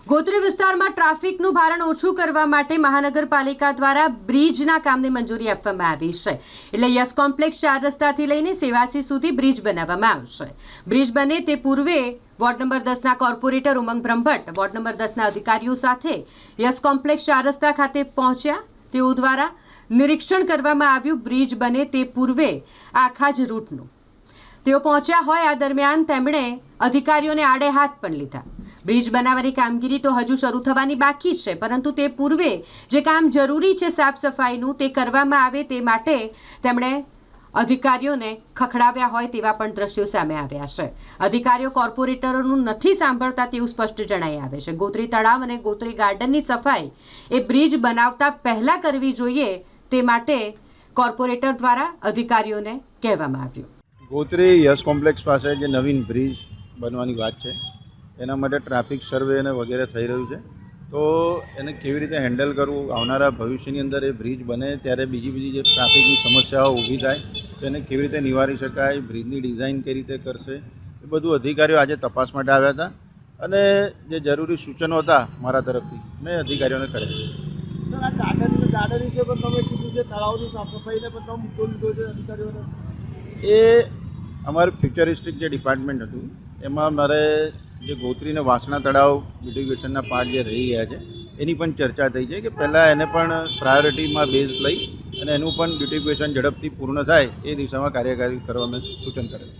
ગોત્રી વિસ્તારમાં ટ્રાફિકનું ભારણ ઓછું કરવા માટે મહાનગરપાલિકા દ્વારા બ્રિજના કામને મંજૂરી આપવામાં આવી છે. એટલે યસ કોમ્પ્લેક્સ 4 રસ્તાથી લઈને સેવાસી સુધી બ્રિજ બનાવવામાં આવશે. બ્રિજ બને તે પૂર્વે વોર્ડ નંબર 10ના કોર્પોરેટર ઉમંગ બ્રહ્મભટ્ટ વોર્ડ નંબર 10ના અધિકારીઓ સાથે યસ કોમ્પ્લેક્સ 4 રસ્તા ખાતે પહોંચ્યા. તેઓ દ્વારા નિરીક્ષણ કરવામાં આવ્યું. બ્રિજ બને તે પૂર્વે આખા જ રૂટનું તેઓ પહોંચ્યા હોય આ દરમિયાન તેમણે અધિકારીઓને આડે હાથ પણ લીધા. બ્રિજ બનાવવાની કામગીરી તો હજુ શરૂ થવાની બાકી છે, પરંતુ તે પૂર્વે જે કામ જરૂરી છે સાફ સફાઈનું તે કરવામાં આવે તે માટે તેમણે અધિકારીઓને ખખડાવ્યા હોય તેવા પણ દ્રશ્યો સામે આવ્યા છે. અધિકારીઓ કોર્પોરેટરોનું નથી સાંભળતા તેવું સ્પષ્ટ જણાઈ આવે છે. ગોત્રી તળાવ અને ગોત્રી ગાર્ડનની સફાઈ એ બ્રિજ બનાવતા પહેલા કરવી જોઈએ તે માટે કોર્પોરેટર દ્વારા અધિકારીઓને કહેવામાં આવ્યું. ગોત્રી યસ કોમ્પ્લેક્સ પાસે જે નવીન બ્રિજ બનવાની વાત છે એના માટે ટ્રાફિક સર્વે અને વગેરે થઈ રહ્યું છે. તો એને કેવી રીતે હેન્ડલ કરવું, આવનારા ભવિષ્યની અંદર એ બ્રિજ બને ત્યારે બીજી જે ટ્રાફિકની સમસ્યાઓ ઊભી થાય તો એને કેવી રીતે નિવારી શકાય, બ્રિજની ડિઝાઇન કઈ રીતે કરશે, એ બધું અધિકારીઓ આજે તપાસ માટે આવ્યા હતા અને જે જરૂરી સૂચનો હતા મારા તરફથી મેં અધિકારીઓને કર્યા છે. ગાર્ડન વિશે પણ તમે કીધું છે, તળાવની સાફ સફાઈને પણ તમે મુદ્દો લીધો છે અધિકારીઓને. એ અમારું ફ્યુચરિસ્ટિક જે ડિપાર્ટમેન્ટ હતું એમાં મારે જે ગોત્રી અને વાસણા તળાવ બ્યુટિફિકેશનના પાર્ટ જે રહી ગયા છે એની પણ ચર્ચા થઈ છે કે પહેલાં એને પણ પ્રાયોરિટીમાં બેઝ લઈ અને એનું પણ બ્યુટિફિકેશન ઝડપથી પૂર્ણ થાય એ દિશામાં કાર્યકારી કરવા મેં સૂચન કરેલું.